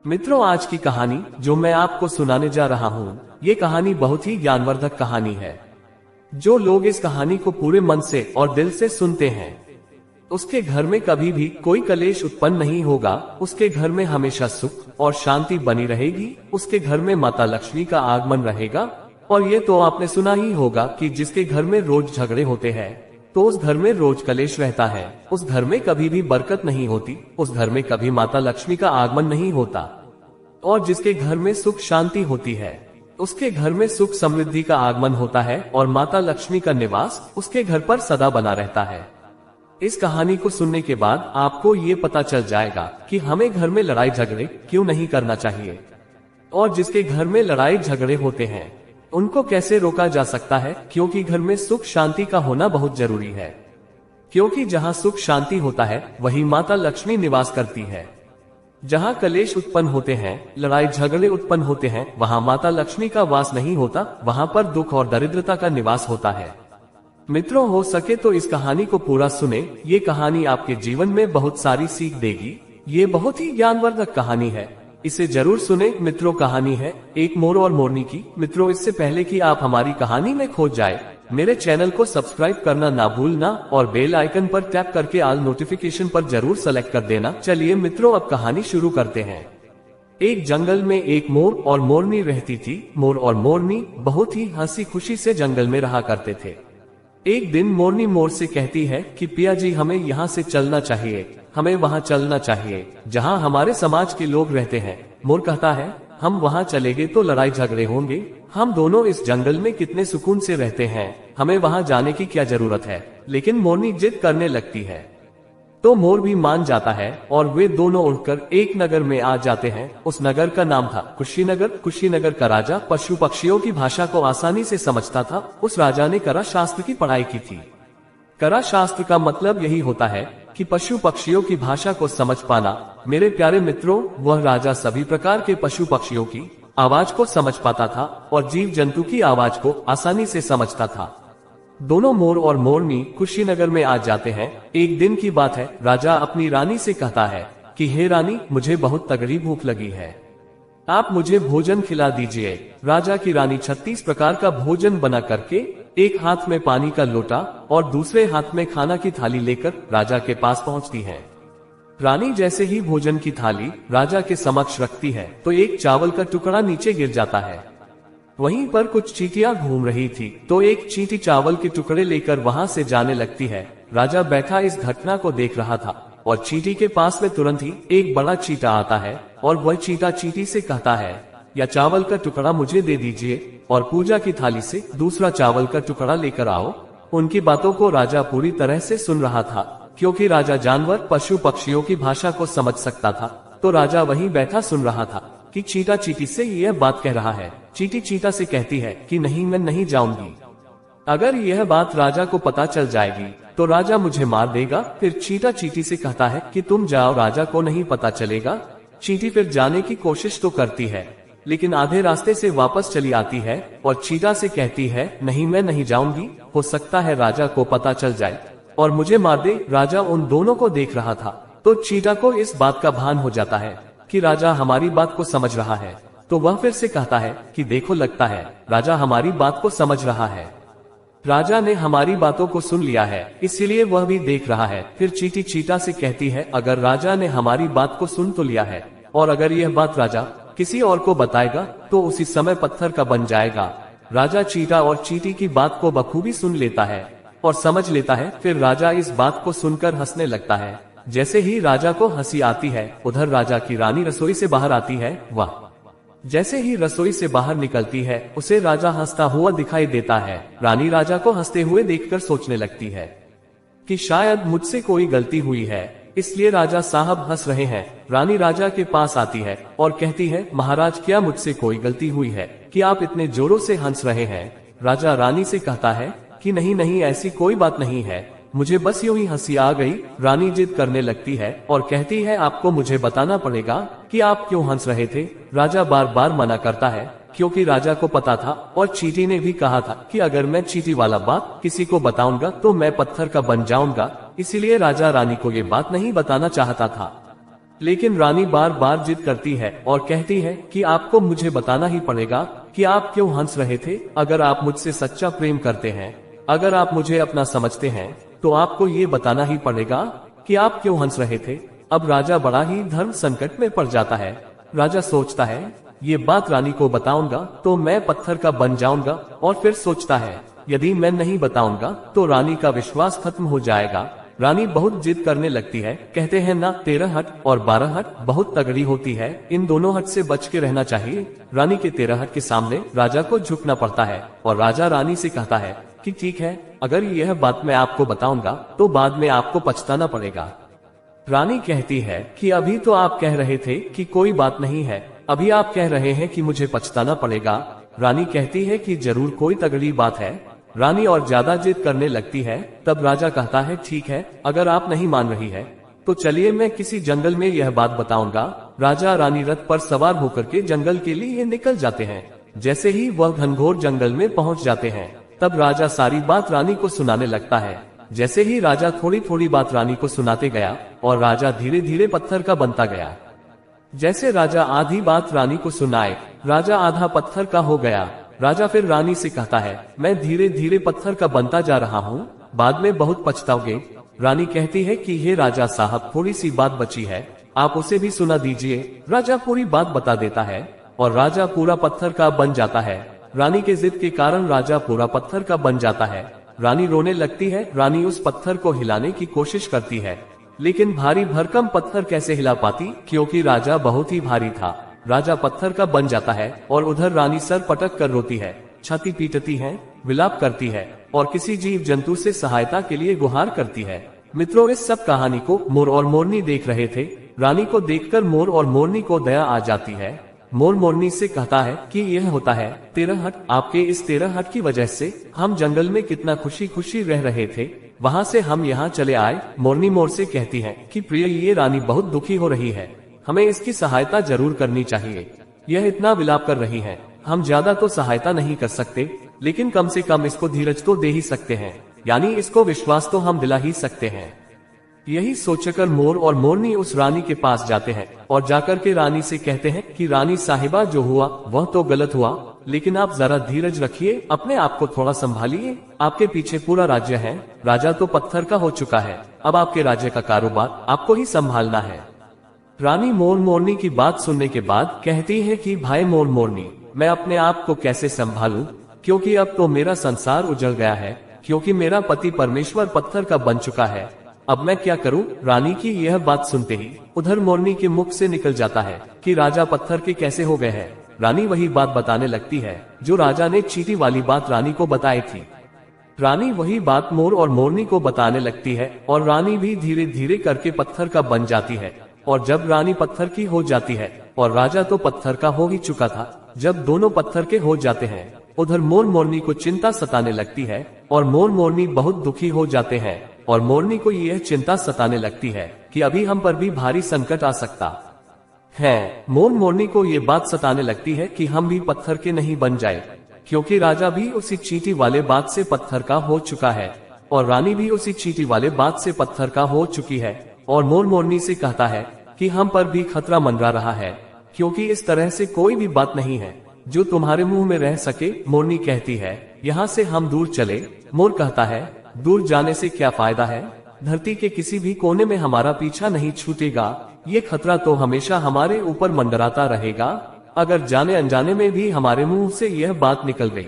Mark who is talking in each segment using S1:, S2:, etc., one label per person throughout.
S1: मित्रों, आज की कहानी जो मैं आपको सुनाने जा रहा हूँ, ये कहानी बहुत ही ज्ञानवर्धक कहानी है। जो लोग इस कहानी को पूरे मन से और दिल से सुनते हैं, उसके घर में कभी भी कोई कलेश उत्पन्न नहीं होगा। उसके घर में हमेशा सुख और शांति बनी रहेगी। उसके घर में माता लक्ष्मी का आगमन रहेगा। और ये तो आपने सुना ही होगा कि जिसके घर में रोज झगड़े होते हैं, तो उस घर में रोज कलेश रहता है। उस घर में कभी भी बरकत नहीं होती। उस घर में कभी माता लक्ष्मी का आगमन नहीं होता। और जिसके घर में सुख शांति होती है, उसके घर में सुख समृद्धि का आगमन होता है और माता लक्ष्मी का निवास उसके घर पर सदा बना रहता है। इस कहानी को सुनने के बाद आपको ये पता चल जाएगा कि हमें घर में लड़ाई झगड़े क्यों नहीं करना चाहिए, और जिसके घर में लड़ाई झगड़े होते हैं उनको कैसे रोका जा सकता है। क्योंकि घर में सुख शांति का होना बहुत जरूरी है। क्योंकि जहाँ सुख शांति होता है, वही माता लक्ष्मी निवास करती है। जहाँ कलेश उत्पन्न होते हैं, लड़ाई झगड़े उत्पन्न होते हैं, वहाँ माता लक्ष्मी का वास नहीं होता। वहाँ पर दुख और दरिद्रता का निवास होता है। मित्रों, हो सके तो इस कहानी को पूरा सुने। ये कहानी आपके जीवन में बहुत सारी सीख देगी। ये बहुत ही ज्ञानवर्धक कहानी है, इसे जरूर सुने। मित्रों, कहानी है एक मोर और मोरनी की। मित्रों, इससे पहले कि आप हमारी कहानी में खो जाए, मेरे चैनल को सब्सक्राइब करना ना भूलना और बेल आइकन पर टैप करके ऑल नोटिफिकेशन पर जरूर सेलेक्ट कर देना। चलिए मित्रों, अब कहानी शुरू करते हैं। एक जंगल में एक मोर और मोरनी रहती थी। मोर और मोरनी बहुत ही हंसी खुशी से जंगल में रहा करते थे। एक दिन मोरनी मोर से कहती है कि पिया जी, हमें यहाँ से चलना चाहिए। हमें वहाँ चलना चाहिए जहाँ हमारे समाज के लोग रहते हैं। मोर कहता है, हम वहाँ चलेंगे तो लड़ाई झगड़े होंगे। हम दोनों इस जंगल में कितने सुकून से रहते हैं, हमें वहाँ जाने की क्या जरूरत है। लेकिन मोरनी जिद करने लगती है, तो मोर भी मान जाता है और वे दोनों उड़कर एक नगर में आ जाते हैं। उस नगर का नाम था कुशीनगर। कुशीनगर का राजा पशु पक्षियों की भाषा को आसानी से समझता था। उस राजा ने करा शास्त्र की पढ़ाई की थी। करा शास्त्र का मतलब यही होता है कि पशु पक्षियों की भाषा को समझ पाना। मेरे प्यारे मित्रों, वह राजा सभी प्रकार के पशु पक्षियों की आवाज को समझ पाता था और जीव जंतु की आवाज को आसानी से समझता था। दोनों मोर और मोरनी कुशीनगर में आ जाते हैं। एक दिन की बात है। राजा अपनी रानी से कहता है कि हे रानी, मुझे बहुत तगड़ी भूख लगी है, आप मुझे भोजन खिला दीजिए। राजा की रानी 36 प्रकार का भोजन बना करके एक हाथ में पानी का लोटा और दूसरे हाथ में खाना की थाली लेकर राजा के पास पहुंचती है। रानी जैसे ही भोजन की थाली राजा के समक्ष रखती है, तो एक चावल का टुकड़ा नीचे गिर जाता है। वहीं पर कुछ चींटियां घूम रही थी, तो एक चींटी चावल के टुकड़े लेकर वहां से जाने लगती है। राजा बैठा इस घटना को देख रहा था और चींटी के पास में तुरंत ही एक बड़ा चींटा आता है और वह चींटा चींटी से कहता है, या चावल का टुकड़ा मुझे दे दीजिए और पूजा की थाली से दूसरा चावल का टुकड़ा लेकर आओ। उनकी बातों को राजा पूरी तरह से सुन रहा था, क्योंकि राजा जानवर पशु पक्षियों की भाषा को समझ सकता था। तो राजा वहीं बैठा सुन रहा था कि चींटा चींटी से यह बात कह रहा है। चींटी चींटा से कहती है कि नहीं, मैं नहीं जाऊंगी। अगर यह बात राजा को पता चल जाएगी तो राजा मुझे मार देगा। फिर चींटा चींटी से कहता है कि तुम जाओ, राजा को नहीं पता चलेगा। चींटी फिर जाने की कोशिश तो करती है, लेकिन आधे रास्ते से वापस चली आती है और चींटा से कहती है, नहीं, मैं नहीं जाऊंगी। हो सकता है राजा को पता चल जाए और मुझे मार दे। राजा उन दोनों को देख रहा था, तो चींटा को इस बात का भान हो जाता है कि राजा हमारी बात को समझ रहा है। तो वह फिर से कहता है कि देखो, लगता है राजा हमारी बात को समझ रहा है। राजा ने हमारी बातों को सुन लिया है, इसीलिए वह भी देख रहा है। फिर चींटी चींटा से कहती है, अगर राजा ने हमारी बात को सुन तो लिया है, और अगर यह बात राजा किसी और को बताएगा तो उसी समय पत्थर का बन जाएगा। राजा चींटा और चींटी की बात को बखूबी सुन लेता है और समझ लेता है। फिर राजा इस बात को सुनकर हंसने लगता है। जैसे ही राजा को हंसी आती है, उधर राजा की रानी रसोई से बाहर आती है। वाह! जैसे ही रसोई से बाहर निकलती है, उसे राजा हंसता हुआ दिखाई देता है। रानी राजा को हंसते हुए देखकर सोचने लगती है कि शायद मुझसे कोई गलती हुई है, इसलिए राजा साहब हंस रहे हैं। रानी राजा के पास आती है और कहती है, महाराज, क्या मुझसे कोई गलती हुई है कि आप इतने जोरों से हंस रहे हैं? राजा रानी से कहता है कि नहीं नहीं, ऐसी कोई बात नहीं है, मुझे बस यूं ही हंसी आ गई। रानी जिद करने लगती है और कहती है, आपको मुझे बताना पड़ेगा कि आप क्यों हंस रहे थे। राजा बार बार मना करता है, क्योंकि राजा को पता था और चींटी ने भी कहा था कि अगर मैं चींटी वाला बात किसी को बताऊंगा तो मैं पत्थर का बन जाऊंगा। इसीलिए राजा रानी को ये बात नहीं बताना चाहता था। लेकिन रानी बार बार जिद करती है और कहती है कि आपको मुझे बताना ही पड़ेगा कि आप क्यों हंस रहे थे। अगर आप मुझसे सच्चा प्रेम करते हैं, अगर आप मुझे अपना समझते हैं, तो आपको ये बताना ही पड़ेगा कि आप क्यों हंस रहे थे। अब राजा बड़ा ही धर्म संकट में पड़ जाता है। राजा सोचता है ये बात रानी को बताऊंगा तो मैं पत्थर का बन जाऊंगा, और फिर सोचता है यदि मैं नहीं बताऊंगा तो रानी का विश्वास खत्म हो जाएगा। रानी बहुत जिद करने लगती है। कहते हैं ना 13 हट और 12 हट बहुत तगड़ी होती है, इन दोनों हट से बच के रहना चाहिए। रानी के 13 हट के सामने राजा को झुकना पड़ता है और राजा रानी से कहता है कि ठीक है, अगर यह बात मैं आपको बताऊंगा तो बाद में आपको पछताना पड़ेगा। रानी कहती है कि अभी तो आप कह रहे थे कि कोई बात नहीं है, अभी आप कह रहे हैं कि मुझे पछताना पड़ेगा। रानी कहती है कि जरूर कोई तगड़ी बात है। रानी और ज्यादा जिद करने लगती है। तब राजा कहता है ठीक है, अगर आप नहीं मान रही है तो चलिए मैं किसी जंगल में यह बात बताऊंगा। राजा रानी रथ पर सवार होकर के जंगल के लिए निकल जाते हैं। जैसे ही वह घनघोर जंगल में पहुंच जाते हैं, तब राजा सारी बात रानी को सुनाने लगता है। जैसे ही राजा थोड़ी थोड़ी बात रानी को सुनाते गया और राजा धीरे धीरे पत्थर का बनता गया। जैसे राजा आधी बात रानी को सुनाए, राजा आधा पत्थर का हो गया। राजा फिर रानी से कहता है मैं धीरे धीरे पत्थर का बनता जा रहा हूँ, बाद में बहुत पछताओगे। रानी कहती है कि हे राजा साहब, थोड़ी सी बात बची है, आप उसे भी सुना दीजिए। राजा पूरी बात बता देता है और राजा पूरा पत्थर का बन जाता है। रानी के जिद के कारण राजा पूरा पत्थर का बन जाता है। रानी रोने लगती है। रानी उस पत्थर को हिलाने की कोशिश करती है, लेकिन भारी भरकम पत्थर कैसे हिला पाती, क्योंकि राजा बहुत ही भारी था। राजा पत्थर का बन जाता है और उधर रानी सर पटक कर रोती है, छाती पीटती है, विलाप करती है और किसी जीव जंतु से सहायता के लिए गुहार करती है। मित्रों, इस सब कहानी को मोर और मोरनी देख रहे थे। रानी को देखकर मोर और मोरनी को दया आ जाती है। मोर मोरनी से कहता है कि यह होता है 13 हट, आपके इस 13 हट की वजह से हम जंगल में कितना खुशी खुशी रह रहे थे, वहाँ से हम यहाँ चले आए। मोरनी मोर से कहती है कि प्रिय, ये रानी बहुत दुखी हो रही है, हमें इसकी सहायता जरूर करनी चाहिए। यह इतना विलाप कर रही है, हम ज्यादा तो सहायता नहीं कर सकते, लेकिन कम से कम इसको धीरज तो दे ही सकते हैं, यानी इसको विश्वास तो हम दिला ही सकते हैं। यही सोचकर मोर और मोरनी उस रानी के पास जाते हैं और जाकर के रानी से कहते हैं कि रानी साहिबा, जो हुआ वह तो गलत हुआ, लेकिन आप जरा धीरज रखिए, अपने आप को थोड़ा संभालिए। आपके पीछे पूरा राज्य है, राजा तो पत्थर का हो चुका है, अब आपके राज्य का कारोबार आपको ही संभालना है। रानी मोर मोरनी की बात सुनने के बाद कहती है कि भाई मोर मोरनी, मैं अपने आप को कैसे संभालूं, क्योंकि अब तो मेरा संसार उजड़ गया है, क्योंकि मेरा पति परमेश्वर पत्थर का बन चुका है। अब मैं क्या करूं? रानी की यह बात सुनते ही उधर मोरनी के मुख से निकल जाता है कि राजा पत्थर के कैसे हो गए हैं। रानी वही बात बताने लगती है जो राजा ने चींटी वाली बात रानी को बताई थी। रानी वही बात मोर और मोरनी को बताने लगती है और रानी भी धीरे धीरे करके पत्थर का बन जाती है। और जब रानी पत्थर की हो जाती है और राजा तो पत्थर का हो ही चुका था, जब दोनों पत्थर के हो जाते हैं, उधर मोर मोरनी को चिंता सताने लगती है और मोर मोरनी बहुत दुखी हो जाते हैं। और मोरनी को यह चिंता सताने लगती है कि अभी हम पर भी भारी संकट आ सकता है। मोर मोरनी को ये बात सताने लगती है कि हम भी पत्थर के नहीं बन जाए, क्योंकि राजा भी उसी चींटी वाले बात से पत्थर का हो चुका है और रानी भी उसी चींटी वाले बात से पत्थर का हो चुकी है। और मोर मोरनी से कहता है कि हम पर भी खतरा मंडरा रहा है, क्योंकि इस तरह से कोई भी बात नहीं है जो तुम्हारे मुंह में रह सके। मोरनी कहती है यहाँ से हम दूर चले। मोर कहता है दूर जाने से क्या फायदा है, धरती के किसी भी कोने में हमारा पीछा नहीं छूटेगा, ये खतरा तो हमेशा हमारे ऊपर मंडराता रहेगा। अगर जाने अनजाने में भी हमारे मुंह से यह बात निकल गई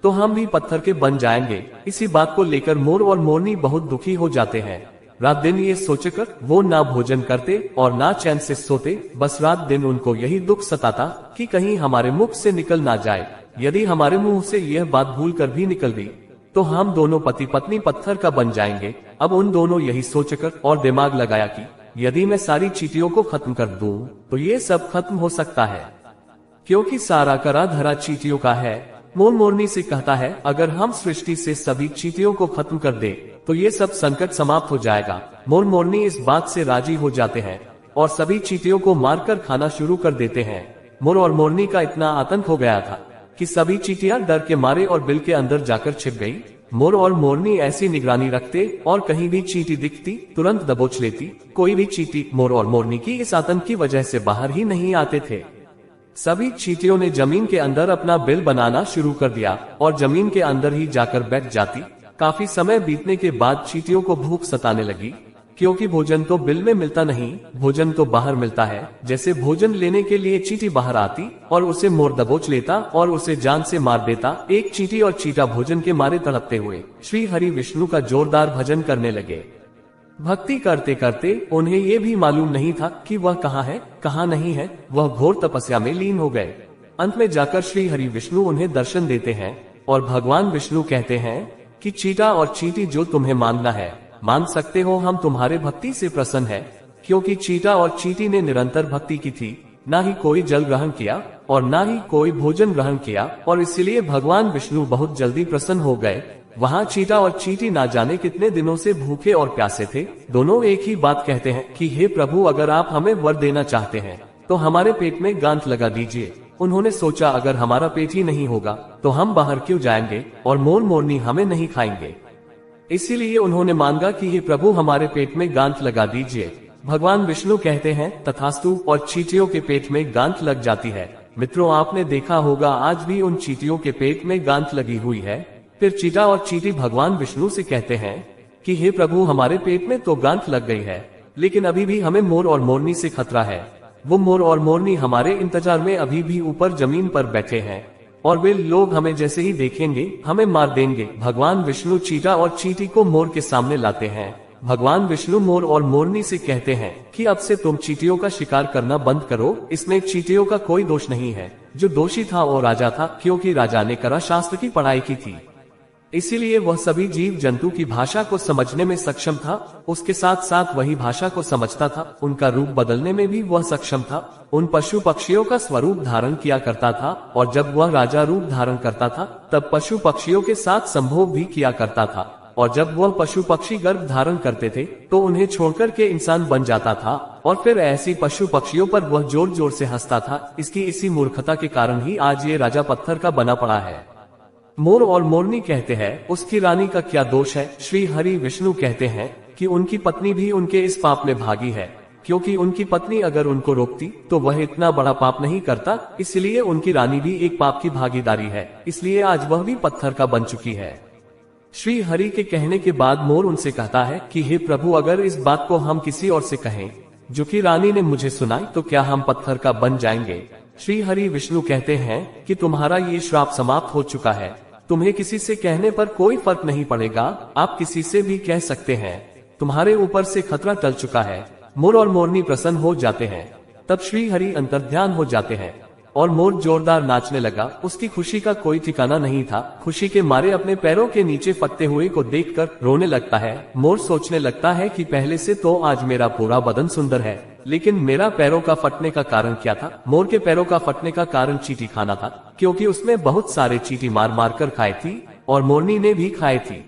S1: तो हम भी पत्थर के बन जाएंगे। इसी बात को लेकर मोर और मोरनी बहुत दुखी हो जाते हैं। रात दिन ये सोचकर वो ना भोजन करते और ना चैन से सोते, बस रात दिन उनको यही दुख सताता कि कहीं हमारे मुख से निकल ना जाए। यदि हमारे मुंह से यह बात भूल कर भी निकल गई तो हम दोनों पति पत्नी पत्थर का बन जाएंगे। अब उन दोनों यही सोचकर और दिमाग लगाया कि यदि मैं सारी चींटियों को खत्म कर दूं तो ये सब खत्म हो सकता है, क्योंकि सारा करा धरा चींटियों का है। मोर मोरनी से कहता है अगर हम सृष्टि से सभी चींटियों को खत्म कर दे तो ये सब संकट समाप्त हो जाएगा। मोर मोरनी इस बात से राजी हो जाते हैं और सभी चींटियों को मारकर खाना शुरू कर देते हैं। मोर और मोरनी का इतना आतंक हो गया था कि सभी चींटियां डर के मारे और बिल के अंदर जाकर छिप गई। मोर और मोरनी ऐसी निगरानी रखते और कहीं भी चींटी दिखती तुरंत दबोच लेती। कोई भी चींटी मोर और मोरनी की इस आतंक की वजह से बाहर ही नहीं आते थे। सभी चींटियों ने जमीन के अंदर अपना बिल बनाना शुरू कर दिया और जमीन के अंदर ही जाकर बैठ जाती। काफी समय बीतने के बाद चींटियों को भूख सताने लगी, क्योंकि भोजन तो बिल में मिलता नहीं, भोजन तो बाहर मिलता है। जैसे भोजन लेने के लिए चींटी बाहर आती और उसे मोर दबोच लेता और उसे जान से मार देता। एक चींटी और चीता भोजन के मारे तड़पते हुए श्री हरि विष्णु का जोरदार भजन करने लगे। भक्ति करते करते उन्हें ये भी मालूम नहीं था कि वह कहाँ है कहाँ नहीं है। वह घोर तपस्या में लीन हो गए। अंत में जाकर श्री हरि विष्णु उन्हें दर्शन देते हैं और भगवान विष्णु कहते हैं कि चीता और चींटी जो तुम्हें मानना है मान सकते हो, हम तुम्हारे भक्ति से प्रसन्न है। क्योंकि चीता और चींटी ने निरंतर भक्ति की थी, ना ही कोई जल ग्रहण किया और ना ही कोई भोजन ग्रहण किया, और इसलिए भगवान विष्णु बहुत जल्दी प्रसन्न हो गए। वहाँ चीता और चींटी ना जाने कितने दिनों से भूखे और प्यासे थे। दोनों एक ही बात कहते हैं कि हे प्रभु, अगर आप हमें वर देना चाहते हैं तो हमारे पेट में गांठ लगा दीजिए। उन्होंने सोचा अगर हमारा पेट ही नहीं होगा तो हम बाहर क्यों जाएंगे और मोर मोरनी हमें नहीं खाएंगे। इसीलिए उन्होंने मांगा कि हे प्रभु, हमारे पेट में गांठ लगा दीजिए। भगवान विष्णु कहते हैं तथास्तु, और चींटियों के पेट में गांठ लग जाती है। मित्रों, आपने देखा होगा आज भी उन चींटियों के पेट में गांठ लगी हुई है। फिर चीता और चींटी भगवान विष्णु से कहते हैं कि हे प्रभु, हमारे पेट में तो गांठ लग गई है, लेकिन अभी भी हमें मोर और मोरनी से खतरा है। वो मोर और मोरनी हमारे इंतजार में अभी भी ऊपर जमीन पर बैठे हैं और वे लोग हमें जैसे ही देखेंगे हमें मार देंगे। भगवान विष्णु चीता और चींटी को मोर के सामने लाते हैं। भगवान विष्णु मोर और मोरनी से कहते हैं कि अब से तुम चींटियों का शिकार करना बंद करो। इसमें चींटियों का कोई दोष नहीं है। जो दोषी था वो राजा था, क्योंकि राजा ने करा शास्त्र की पढ़ाई की थी, इसीलिए वह सभी जीव जंतु की भाषा को समझने में सक्षम था। उसके साथ साथ वही भाषा को समझता था। उनका रूप बदलने में भी वह सक्षम था। उन पशु पक्षियों का स्वरूप धारण किया करता था, और जब वह राजा रूप धारण करता था तब पशु पक्षियों के साथ संभोग भी किया करता था। और जब वह पशु पक्षी गर्भ धारण करते थे तो उन्हें छोड़कर के इंसान बन जाता था, और फिर ऐसी पशु पक्षियों पर वह जोर जोर से हंसता था। इसकी इसी मूर्खता के कारण ही आज ये राजा पत्थर का बना पड़ा है। मोर और मोरनी कहते हैं उसकी रानी का क्या दोष है। श्री हरि विष्णु कहते हैं कि उनकी पत्नी भी उनके इस पाप में भागी है, क्योंकि उनकी पत्नी अगर उनको रोकती तो वह इतना बड़ा पाप नहीं करता। इसलिए उनकी रानी भी एक पाप की भागीदारी है, इसलिए आज वह भी पत्थर का बन चुकी है। श्री हरि के कहने के बाद मोर उनसे कहता है कि हे प्रभु, अगर इस बात को हम किसी और से कहें जो कि रानी ने मुझे सुनाई, तो क्या हम पत्थर का बन जाएंगे। श्री हरि विष्णु कहते हैं कि तुम्हारा ये श्राप समाप्त हो चुका है। तुम्हें किसी से कहने पर कोई फर्क नहीं पड़ेगा, आप किसी से भी कह सकते हैं। तुम्हारे ऊपर से खतरा टल चुका है। मोर और मोरनी प्रसन्न हो जाते हैं। तब श्री हरि अंतर्ध्यान हो जाते हैं और मोर जोरदार नाचने लगा। उसकी खुशी का कोई ठिकाना नहीं था। खुशी के मारे अपने पैरों के नीचे फटते हुए को देखकर रोने लगता है। मोर सोचने लगता है कि पहले से तो आज मेरा पूरा बदन सुंदर है, लेकिन मेरा पैरों का फटने का कारण क्या था। मोर के पैरों का फटने का कारण चींटी खाना था, क्योंकि उसने बहुत सारे चींटी मार मार कर खाए थी और मोरनी ने भी खाए थी,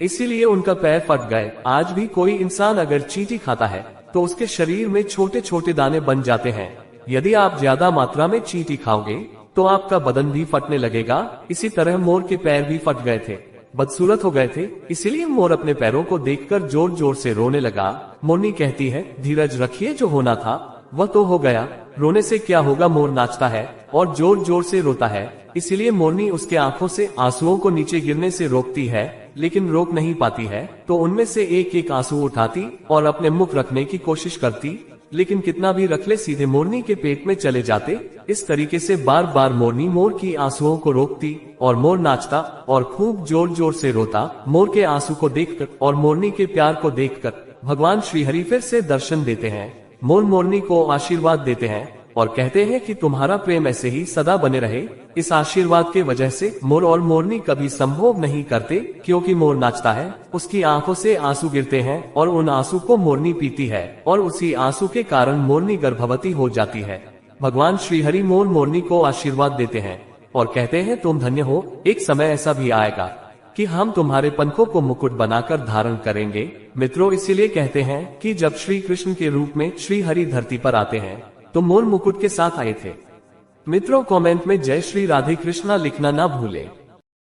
S1: इसीलिए उनका पैर फट गए। आज भी कोई इंसान अगर चींटी खाता है तो उसके शरीर में छोटे छोटे दाने बन जाते हैं। यदि आप ज्यादा मात्रा में चींटी खाओगे तो आपका बदन भी फटने लगेगा। इसी तरह मोर के पैर भी फट गए थे, बदसूरत हो गए थे, इसीलिए मोर अपने पैरों को देखकर जोर जोर से रोने लगा। मोरनी कहती है धीरज रखिए, जो होना था वह तो हो गया, रोने से क्या होगा। मोर नाचता है और जोर जोर से रोता है, इसीलिए मोरनी उसके आंखों से आंसुओं को नीचे गिरने से रोकती है, लेकिन रोक नहीं पाती है। तो उनमें से एक एक आंसू उठाती और अपने मुख रखने की कोशिश करती, लेकिन कितना भी रख ले सीधे मोरनी के पेट में चले जाते। इस तरीके से बार बार मोरनी मोर की आंसुओं को रोकती और मोर नाचता और खूब जोर जोर से रोता। मोर के आंसू को देखकर और मोरनी के प्यार को देखकर भगवान श्री हरि फिर से दर्शन देते हैं। मोर मोरनी को आशीर्वाद देते हैं और कहते हैं कि तुम्हारा प्रेम ऐसे ही सदा बने रहे। इस आशीर्वाद के वजह से मोर और मोरनी कभी संभोग नहीं करते, क्योंकि मोर नाचता है, उसकी आंखों से आंसू गिरते हैं और उन आंसू को मोरनी पीती है और उसी आंसू के कारण मोरनी गर्भवती हो जाती है। भगवान श्री हरि मोर मोरनी को आशीर्वाद देते हैं और कहते हैं तुम धन्य हो। एक समय ऐसा भी आएगा कि हम तुम्हारे पंखों को मुकुट बनाकर धारण करेंगे। मित्रों, इसीलिए कहते हैं कि जब श्री कृष्ण के रूप में श्री हरि धरती पर आते हैं तो मोर मुकुट के साथ आए थे। मित्रों, कमेंट में जय श्री राधे कृष्णा लिखना ना भूलें।